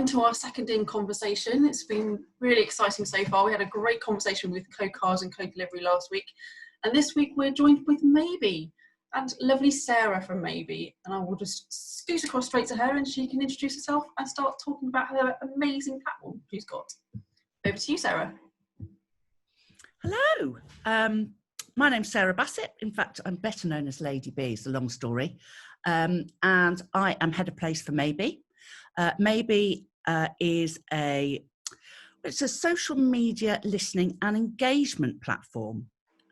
to our second In Conversation. It's been really exciting so far. We had a great conversation with co-cars and co-delivery last week. And this week we're joined with Maybe and lovely Sarah from Maybe. And I will just scoot across straight to her and she can introduce herself and start talking about her amazing platform she's got. Over to you, Sarah. Hello. My name's Sarah Bassett. In fact, I'm better known as Lady B. It's a long story. And I am head of place for Maybe. Maybe is it's a social media listening and engagement platform.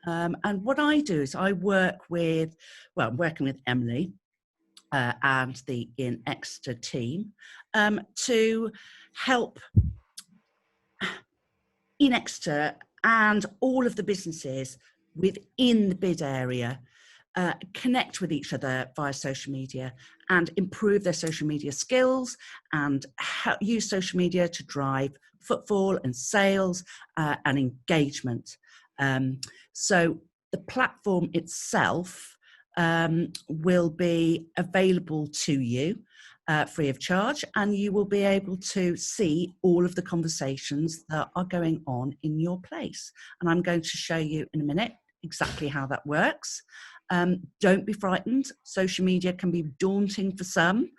And what I do is I'm working with Emily and the InExeter team to help InExeter and all of the businesses within the bid area connect with each other via social media and improve their social media skills and use social media to drive footfall and sales and engagement. So the platform itself will be available to you free of charge, and you will be able to see all of the conversations that are going on in your place. And I'm going to show you in a minute exactly how that works. Don't be frightened. Social media can be daunting for some.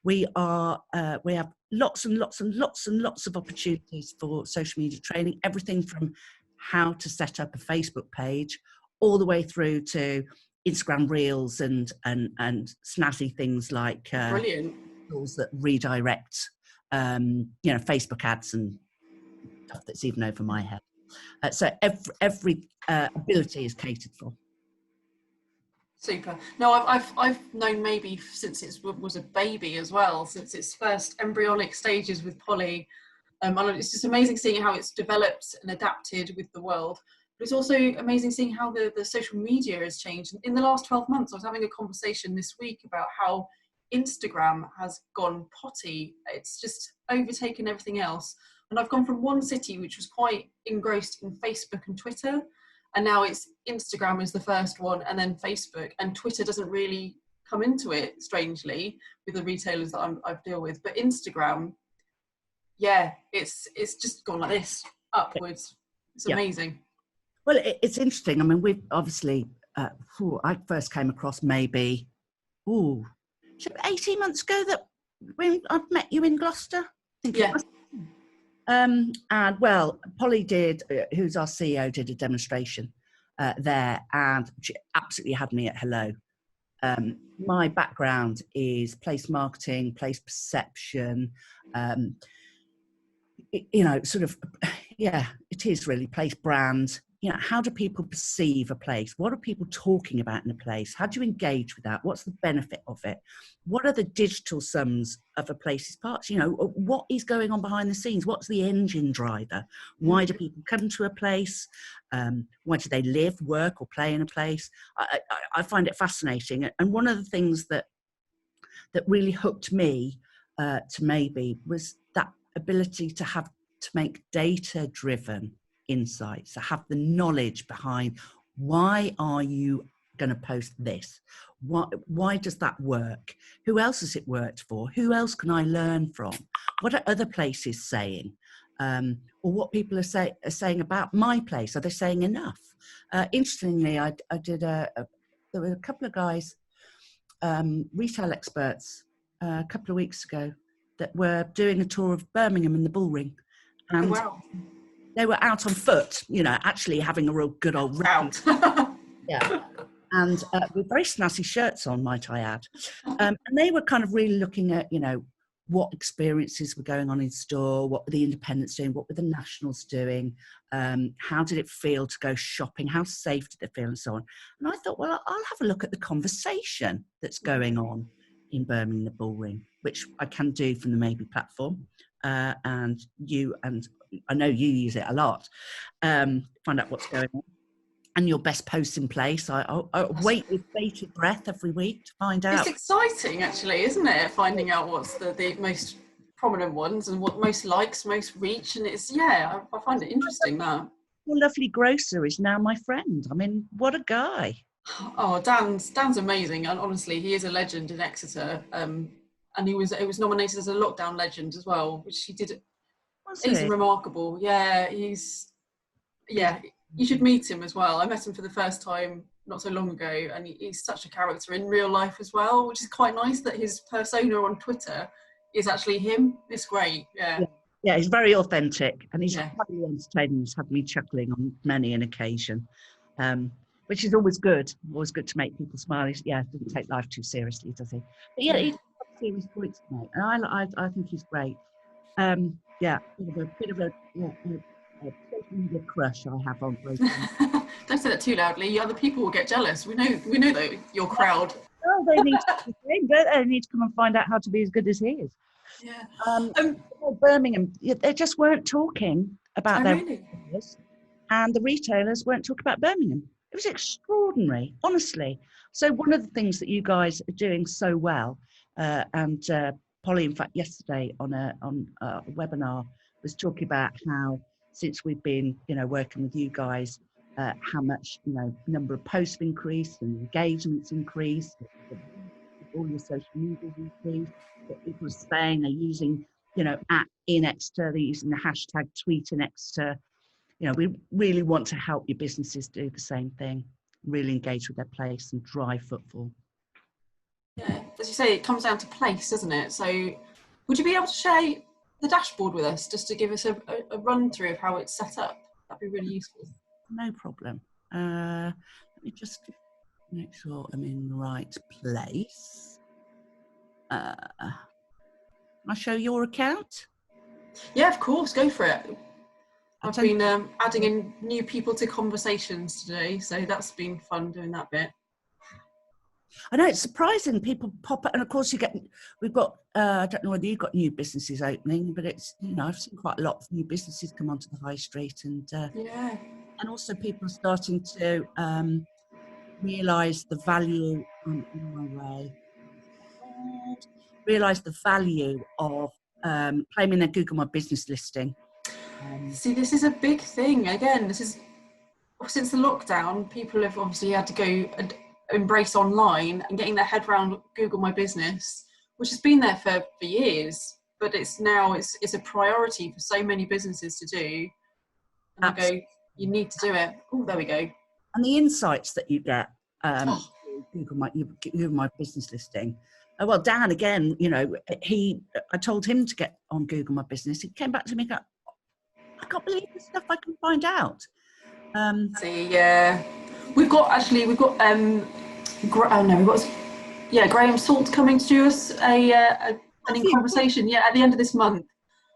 We have lots and lots and lots and lots of opportunities for social media training, everything from how to set up a Facebook page all the way through to Instagram Reels and snazzy things like Brilliant tools that redirect Facebook ads and stuff that's even over my head. So every ability is catered for. Super. No, I've known Maybe since it was a baby as well, since its first embryonic stages with Polly. And it's just amazing seeing how it's developed and adapted with the world. But it's also amazing seeing how the social media has changed. In the last 12 months, I was having a conversation this week about how Instagram has gone potty. It's just overtaken everything else. And I've gone from one city which was quite engrossed in Facebook and Twitter, and now it's Instagram is the first one, and then Facebook, and Twitter doesn't really come into it, strangely, with the retailers that I deal with. But Instagram, yeah, it's just gone like this, upwards. It's amazing. Well, it's interesting. I mean, we've obviously, I first came across Maybe, 18 months ago that when I've met you in Gloucester. And well, Polly did, who's our CEO, did a demonstration there, and she absolutely had me at hello. My background is place marketing, place perception, it is really place brand. How do people perceive a place? What are people talking about in a place? How do you engage with that? What's the benefit of it? What are the digital sums of a place's parts? What is going on behind the scenes? What's the engine driver? Why do people come to a place? Why do they live, work, or play in a place? I find it fascinating. And one of the things that really hooked me to Maybe was that ability to make data-driven insights, to have the knowledge behind why are you going to post this? Why does that work? Who else has it worked for? Who else can I learn from? What are other places saying? Or what people are saying about my place? Are they saying enough? Interestingly, I did there were a couple of guys, retail experts, a couple of weeks ago that were doing a tour of Birmingham in the Bullring. And wow. They were out on foot, actually having a real good old route. Yeah. And with very snazzy shirts on, might I add. And they were kind of really looking at, what experiences were going on in store, what were the independents doing, what were the nationals doing, how did it feel to go shopping, how safe did it feel, and so on. And I thought, well, I'll have a look at the conversation that's going on in Birmingham, the Bullring, which I can do from the Maybe platform. And I know you use it a lot, find out what's going on and your best posts in place. I wait with bated breath every week to find out. It's exciting, actually, isn't it? Finding out what's the most prominent ones and what most likes, most reach. And I find it interesting now. Your lovely grocer is now my friend. I mean, what a guy. Oh, Dan's amazing. And honestly, he is a legend in Exeter. and it was nominated as a lockdown legend as well, which he did. Was He's it? remarkable. Yeah, you should meet him as well. I met him for the first time not so long ago, and he's such a character in real life as well, which is quite nice that his persona on Twitter is actually him. It's great. Yeah. Yeah, he's very authentic, and he's Yeah. highly entertaining. He's had me chuckling on many an occasion, which is always good. Always good to make people smile. Doesn't take life too seriously, does he? But yeah, he's got serious points to make, and I think he's great. Bit of a social media crush I have on both. Don't say that too loudly. Other people will get jealous. We know that your crowd. Oh, they need to do the same, don't they? They need to come and find out how to be as good as he is. Yeah. Birmingham, they just weren't talking about their Really? retailers, and the retailers weren't talking about Birmingham. It was extraordinary, honestly. So one of the things that you guys are doing so well, and Polly, in fact, yesterday on a webinar was talking about how since we've been, working with you guys, how much, number of posts have increased and engagements increased, all your social media increased, what people are saying, they're using, at InExeter, they're using the hashtag tweet InExeter. We really want to help your businesses do the same thing, really engage with their place and drive footfall. Yeah, as you say, it comes down to place, doesn't it? So would you be able to share the dashboard with us just to give us a run through of how it's set up? That'd be really useful. No problem. Let me just make sure I'm in the right place. I'll show your account. Yeah, of course, go for it. I've been adding you. in new people to conversations today, so that's been fun doing that bit. I know it's surprising, people pop up, and of course we've got, I don't know whether you've got new businesses opening, but it's, I've seen quite a lot of new businesses come onto the high street, and and also people are starting to realise the value, in my way, realise the value of claiming their Google My Business listing. See, this is a big thing. Again, this is, since the lockdown, people have obviously had to go and embrace online and getting their head around Google My Business, which has been there for years, but it's a priority for so many businesses to do. And I go, you need to do it. Oh, there we go. And the insights that you get, Google My Business listing. Well, Dan, again, I told him to get on Google My Business. He came back to me and go, I can't believe the stuff I can find out. We've got Graham Salt coming to do us an In Conversation at the end of this month,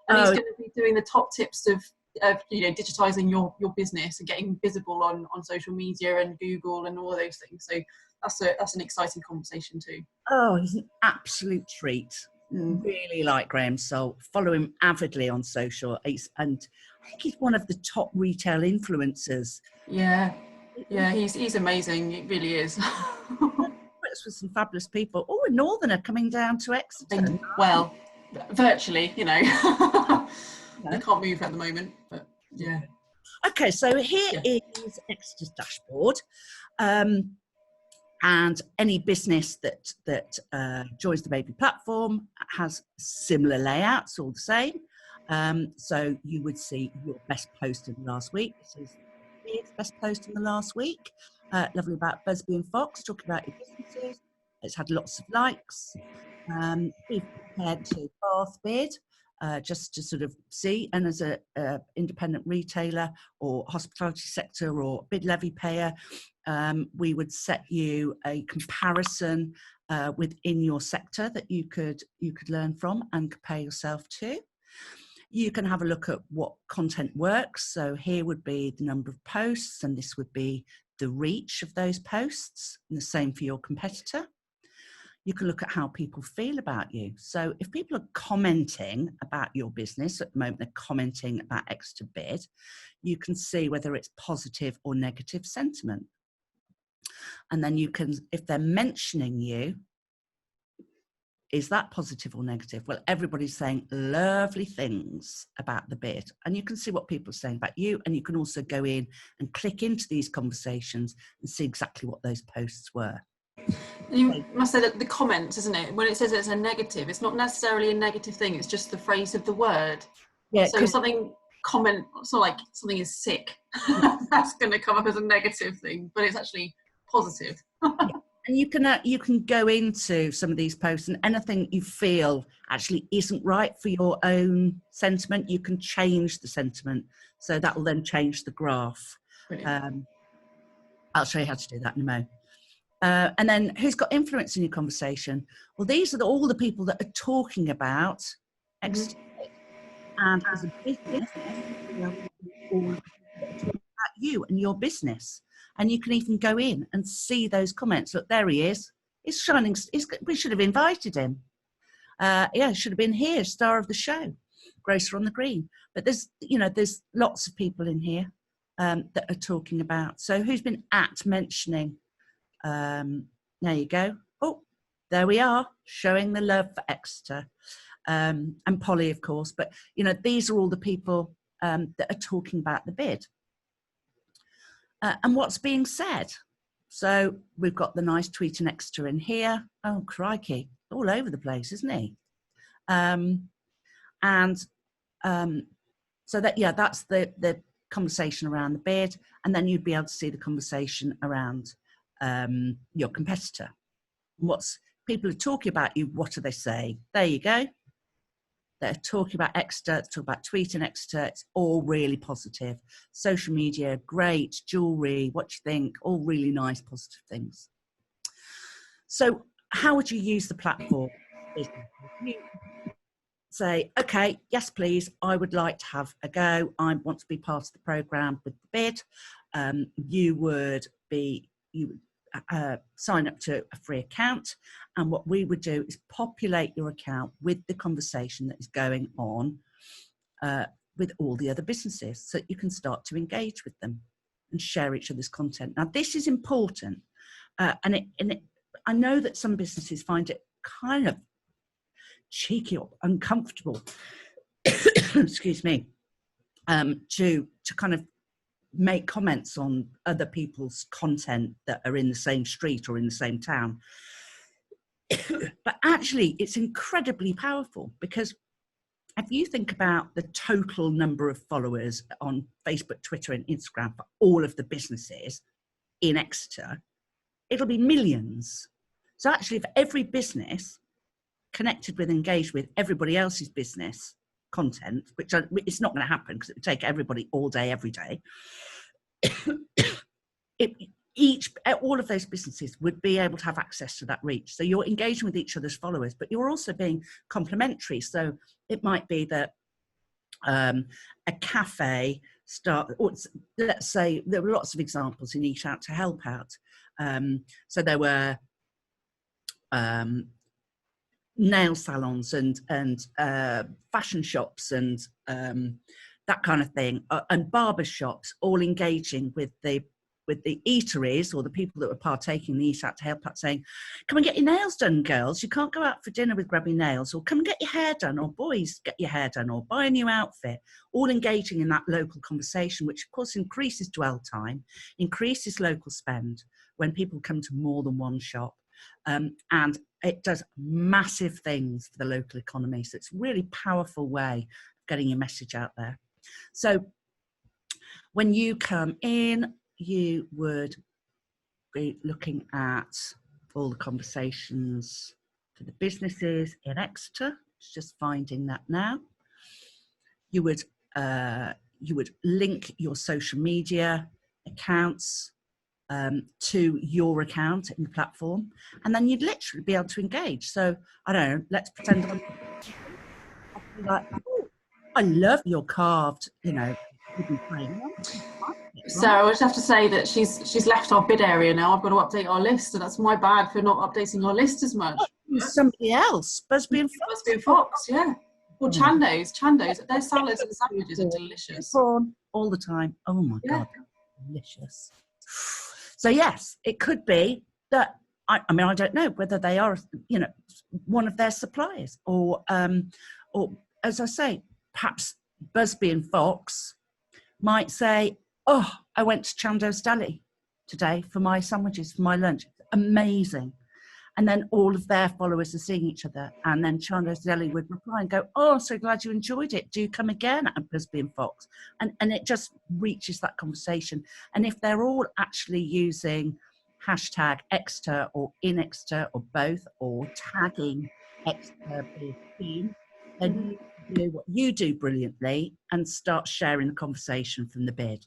and he's going to be doing the top tips of digitizing your business and getting visible on social media and Google and all those things. So that's an exciting conversation too. Oh, he's an absolute treat. Really like Graham Salt. Follow him avidly on social, and I think he's one of the top retail influencers. Yeah, he's amazing. It really is. With some fabulous people. Oh, a northerner coming down to Exeter. Well, virtually, I can't move at the moment, but yeah. Okay, so here is Exeter's dashboard. And any business that joins the Baby platform has similar layouts, all the same. So you would see your best post in the last week. This is his best post in the last week. Lovely about Busby and Fox, talking about your businesses. It's had lots of likes. We've compared to Bath Bid, just to sort of see, and as a independent retailer or hospitality sector or bid levy payer, we would set you a comparison within your sector that you could learn from and compare yourself to. You can have a look at what content works. So here would be the number of posts, and this would be the reach of those posts, and the same for your competitor. You can look at how people feel about you. So if people are commenting about your business, at the moment they're commenting about Exeter Bid, you can see whether it's positive or negative sentiment. And then you can, if they're mentioning you, is that positive or negative? Well, everybody's saying lovely things about the bid, and you can see what people are saying about you, and you can also go in and click into these conversations and see exactly what those posts were. You must say that the comments, isn't it? When it says it's a negative, it's not necessarily a negative thing. It's just the phrase of the word. Yeah, So if something comment, so like something is sick, that's going to come up as a negative thing, but it's actually positive. yeah. And you can go into some of these posts, and anything you feel actually isn't right for your own sentiment, you can change the sentiment. So that will then change the graph. I'll show you how to do that in a moment. And then who's got influence in your conversation? Well, these are all the people that are talking about Exeter. And as a business, all the people that are talking about you and your business. And you can even go in and see those comments. Look, there he is. He's shining. We should have invited him. Yeah, should have been here, star of the show, grocer on the green. But there's lots of people in here that are talking about. So who's been mentioning? There you go. Oh, there we are, showing the love for Exeter. And Polly, of course. But, these are all the people that are talking about the bid. And what's being said. So we've got the nice tweet and Exeter in here. Oh, crikey, all over the place, isn't he? So that's the conversation around the bid. And then you'd be able to see the conversation around your competitor. What's people are talking about you, what are they saying? There you go. They're talking about Exeter, talking about tweeting Exeter. It's all really positive. Social media, great. Jewelry, what do you think? All really nice, positive things. So how would you use the platform? You say, okay, yes, please. I would like to have a go. I want to be part of the programme with the bid. You would sign up to a free account, and what we would do is populate your account with the conversation that is going on with all the other businesses, so that you can start to engage with them and share each other's content. Now this is important, and I know that some businesses find it kind of cheeky or uncomfortable excuse me, to kind of make comments on other people's content that are in the same street or in the same town. But actually it's incredibly powerful, because if you think about the total number of followers on Facebook, Twitter and Instagram for all of the businesses in Exeter, it'll be millions. So actually, if every business connected with, engaged with everybody else's business content, which it's not going to happen because it would take everybody all day, every day, all of those businesses would be able to have access to that reach. So you're engaging with each other's followers, but you're also being complementary. So it might be that a cafe let's say there were lots of examples in Eat Out to Help Out. So there were nail salons and fashion shops and that kind of thing, and barber shops, all engaging with the eateries or the people that were partaking in the Eat Out to Help Out, saying, come and get your nails done, girls. You can't go out for dinner with grubby nails, or come and get your hair done, or boys, get your hair done, or buy a new outfit. All engaging in that local conversation, which of course increases dwell time, increases local spend when people come to more than one shop. And it does massive things for the local economy. So it's a really powerful way of getting your message out there. So when you come in, you would be looking at all the conversations for the businesses in Exeter. It's just finding that now. You would link your social media accounts to your account in the platform, and then you'd literally be able to engage. So I don't know, let's pretend I'm like, oh, I love your carved, wooden frame. So I just have to say that she's left our bid area now. I've got to update our list, and that's my bad for not updating our list as much. Somebody else, Busby and Fox. Busby and Fox, yeah. Or Chandos. Their salads and sandwiches are delicious. Prawn all the time. Oh my God, delicious. So yes, it could be that, I don't know whether they are, one of their suppliers, or as I say, perhaps Busby and Fox might say, oh, I went to Chandos Deli today for my sandwiches, for my lunch. amazing. And then all of their followers are seeing each other. And then Chandra Zelly would reply and go, oh, so glad you enjoyed it. Do come again at Busby and Fox. And it just reaches that conversation. And if they're all actually using hashtag Exeter or InExeter or both, or tagging Exeter team, then you do what you do brilliantly and start sharing the conversation from the bid.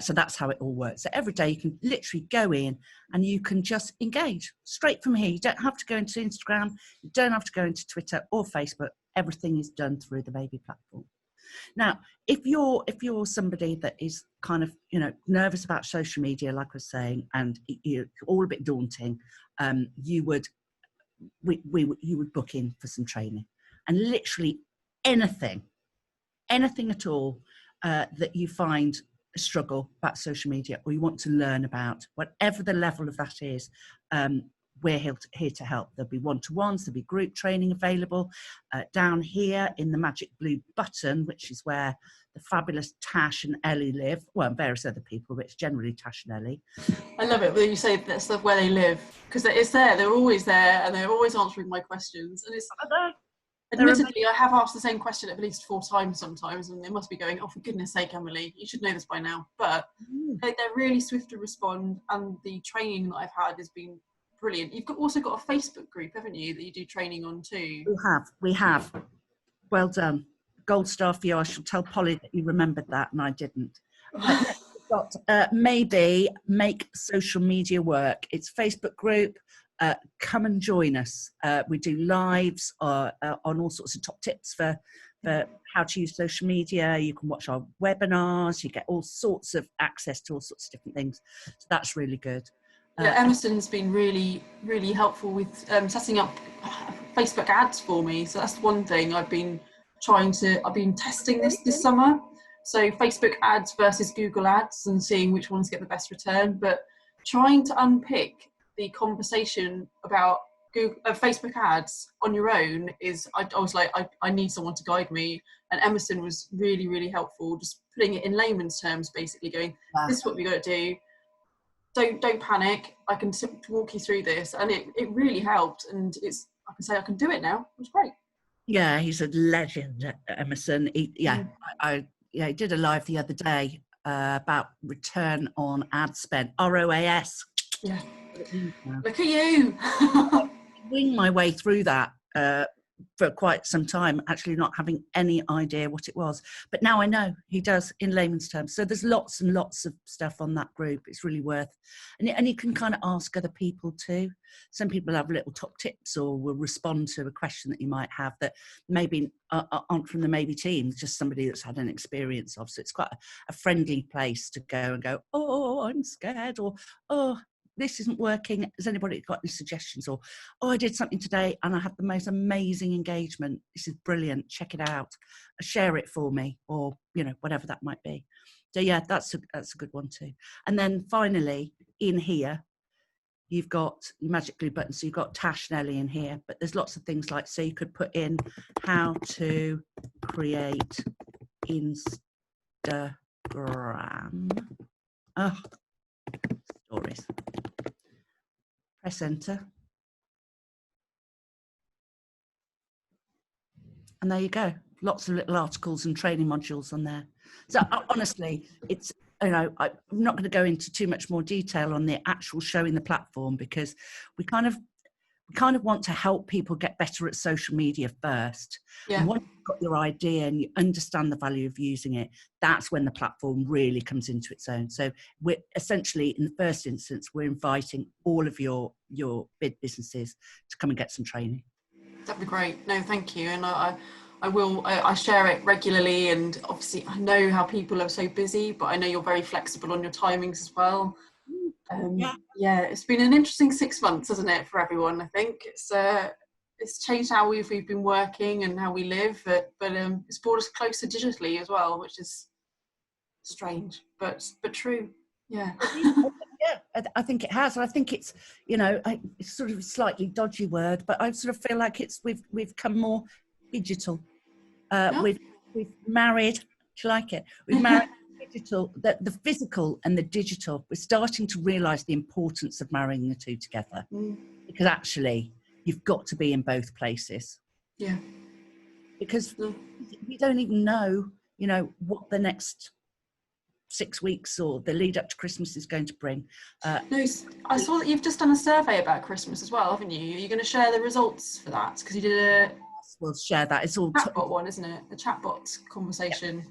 So that's how it all works. So every day you can literally go in and you can just engage straight from here. You don't have to go into Instagram. You don't have to go into Twitter or Facebook. Everything is done through the Baby platform. Now, if you're somebody that is kind of, nervous about social media, like I was saying, and you're all a bit daunting, you would book in for some training, and literally anything at all that you find a struggle about social media or you want to learn about, whatever the level of that is, we're here to help. There'll be one-to-ones, there'll be group training available. Down here in the magic blue button, which is where the fabulous Tash and Ellie live, well, and various other people, but it's generally Tash and Ellie. I love it when you say that's where they live, because it's there, they're always there, and they're always answering my questions. And it's... Admittedly, I have asked the same question at least 4 times sometimes, and they must be going, oh, for goodness sake, Emily, you should know this by now. But they're really swift to respond, and the training that I've had has been brilliant. You've also got a Facebook group, haven't you, that you do training on too? We have. Well done. Gold star for you. I shall tell Polly that you remembered that, and I didn't. We've got maybe make social media work. It's a Facebook group. Come and join us. We do lives on all sorts of top tips for how to use social media. You can watch our webinars. You get all sorts of access to all sorts of different things. So that's really good. Yeah, Emerson's been really, really helpful with setting up Facebook ads for me. So that's one thing I've been testing this summer. So Facebook ads versus Google ads and seeing which ones get the best return, but trying to unpick the conversation about Facebook ads on your own is, I was like, I need someone to guide me. And Emerson was really, really helpful, just putting it in layman's terms, basically going, this is what we got to do. Don't panic. I can walk you through this. And it really helped. And I can say I can do it now. It was great. Yeah, he's a legend, Emerson. I did a live the other day about return on ad spend, ROAS. Yeah. Look at you. Wing my way through that for quite some time, actually not having any idea what it was. But now I know he does in layman's terms. So there's lots and lots of stuff on that group. It's really worth. And you can kind of ask other people too. Some people have little top tips or will respond to a question that you might have that maybe aren't from the maybe team, just somebody that's had an experience of. So it's quite a friendly place to go and go, oh, I'm scared, or, oh, this isn't working. Has anybody got any suggestions? Or, oh, I did something today and I had the most amazing engagement. This is brilliant. Check it out. Share it for me, or, whatever that might be. So yeah, that's a good one too. And then finally, in here, you've got your magic glue button. So you've got Tash and Ellie in here, but there's lots of things like, so you could put in how to create Instagram. Oh, stories. Press enter. And there you go. Lots of little articles and training modules on there. So honestly, it's, I'm not going to go into too much more detail on the actual showing the platform, because we kind of want to help people get better at social media first. Yeah. And once you've got your idea and you understand the value of using it, that's when the platform really comes into its own. So we're essentially, in the first instance, we're inviting all of your bid businesses to come and get some training. That'd be great. No, thank you. And I share it regularly, and obviously I know how people are so busy, but I know you're very flexible on your timings as well. Yeah, it's been an interesting 6 months, hasn't it, for everyone? I think it's changed how we've been working and how we live, but it's brought us closer digitally as well, which is strange, but true. Yeah. Yeah, I think it has. I think it's, it's sort of a slightly dodgy word, but I sort of feel like we've come more digital. Yeah. We've married. Do you like it? We've married digital, the physical and the digital, we're starting to realise the importance of marrying the two together. Because actually, you've got to be in both places. Yeah. Because we don't even know, what the next 6 weeks or the lead up to Christmas is going to bring. No, I saw that you've just done a survey about Christmas as well, haven't you? Are you going to share the results for that? Because you did a we'll share that. It's all chatbot one, isn't it? The chatbot conversation.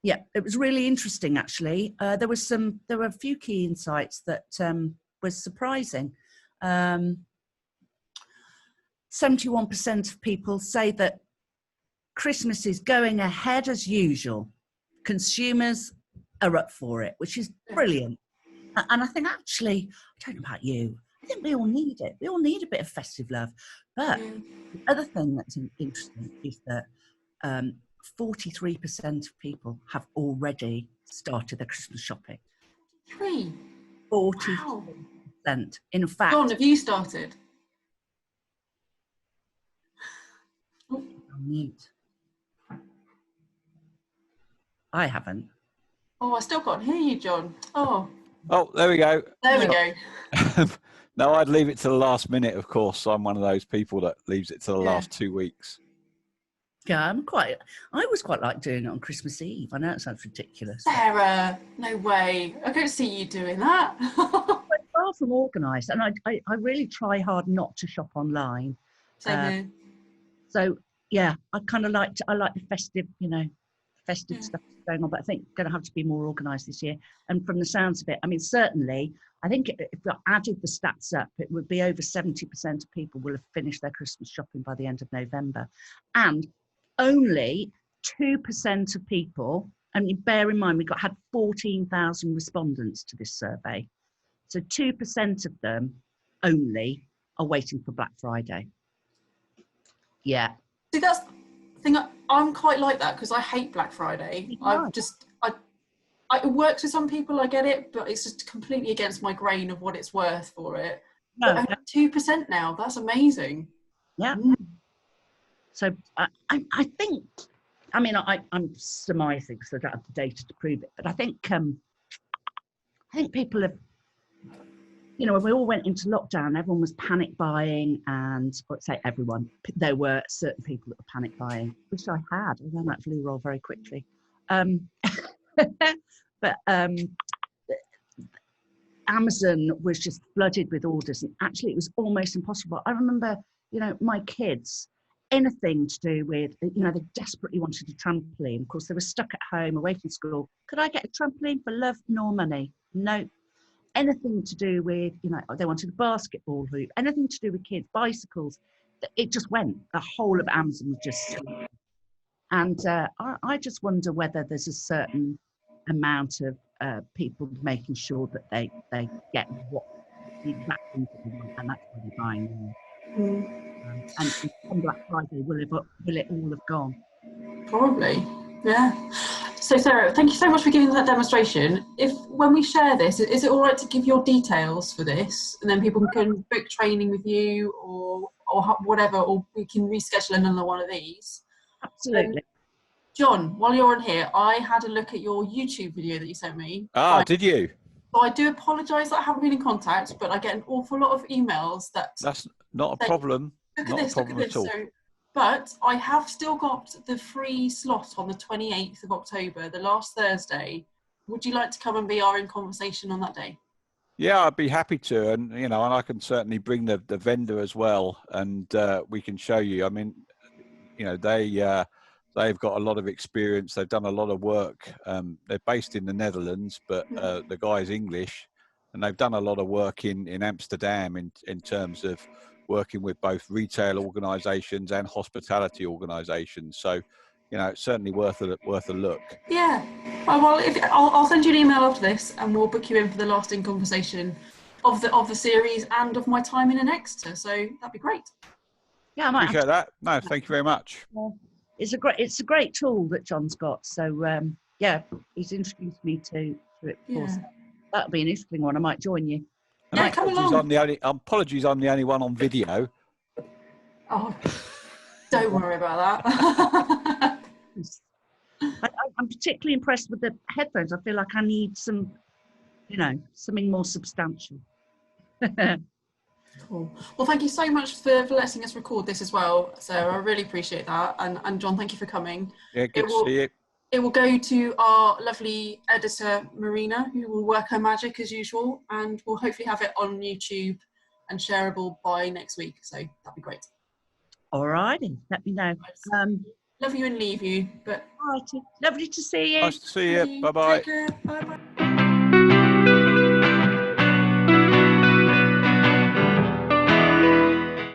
Yeah, it was really interesting actually. There were a few key insights that was surprising. 71% of people say that Christmas is going ahead as usual. Consumers are up for it, which is brilliant. And I think actually, I don't know about you, I think we all need it. We all need a bit of festive love. But the other thing that's interesting is that 43% of people have already started their Christmas shopping. 43%. Wow. In fact, John, have you started? Mute. I haven't. Oh, I still can't hear you, John. Oh, there we go. There we go. No, I'd leave it to the last minute, of course. I'm one of those people that leaves it to the last 2 weeks. Yeah, I always quite like doing it on Christmas Eve. I know it sounds ridiculous. Sarah, no way. I don't see you doing that. I'm far from organised, and I really try hard not to shop online. Same here. So yeah, I like the festive, stuff going on, but I think going to have to be more organised this year. And from the sounds of it, I mean, certainly, I think if we added the stats up, it would be over 70% of people will have finished their Christmas shopping by the end of November. And only 2% of people, I mean, bear in mind, we had 14,000 respondents to this survey. So 2% of them only are waiting for Black Friday. Yeah. See, that's the thing. I'm quite like that because I hate Black Friday. It works for some people, I get it, but it's just completely against my grain of what it's worth for it. No, but 2% now, that's amazing. Yeah. So I think, I mean, I'm surmising because I don't have the data to prove it, but I think people have, when we all went into lockdown, everyone was panic buying, and let's say everyone, there were certain people that were panic buying, which I had. I ran that blue roll very quickly. But Amazon was just flooded with orders, and actually it was almost impossible. I remember, my kids, anything to do with, they desperately wanted a trampoline. Of course, they were stuck at home away from school. Could I get a trampoline for love nor money? No. Anything to do with, they wanted a basketball hoop, anything to do with kids, bicycles, it just went. The whole of Amazon was just, and I just wonder whether there's a certain amount of people making sure that they get what the exact things that they want, and that's what they're buying. And on Black Friday, will it all have gone? Probably, yeah. So Sarah, thank you so much for giving that demonstration. When we share this, is it all right to give your details for this, and then people can book training with you or whatever, or we can reschedule another one of these? Absolutely. John, while you're on here, I had a look at your YouTube video that you sent me. Did you? So I do apologise that I haven't been in contact, but I get an awful lot of emails That's not a problem. Not a problem at all. But I have still got the free slot on the 28th of October, the last Thursday. Would you like to come and be our In Conversation on that day? Yeah, I'd be happy to. And, and I can certainly bring the vendor as well. And we can show you. I mean, they've got a lot of experience. They've done a lot of work. They're based in the Netherlands, but the guy's English. And they've done a lot of work in Amsterdam in terms of working with both retail organisations and hospitality organisations. So, it's certainly worth a look. Yeah. Well, I'll send you an email after this, and we'll book you in for the last In Conversation of the series and of my time in Exeter. So that'd be great. Yeah, I appreciate that. No, thank you very much. It's a great tool that John's got. So he's introduced me to it before. Yeah. So that'll be an interesting one. I might join you. Yeah, come along. Apologies, I'm the only one on video. Oh, don't worry about that. I'm particularly impressed with the headphones. I feel like I need some, something more substantial. Cool. Well, thank you so much for letting us record this as well. So I really appreciate that. And John, thank you for coming. Yeah, good to see you. It will go to our lovely editor, Marina, who will work her magic as usual. And we'll hopefully have it on YouTube and shareable by next week. So that'd be great. All righty. Let me know. Love you and leave you. But all righty. Lovely to see you. Nice to see you. Bye-bye. Take care. Bye-bye.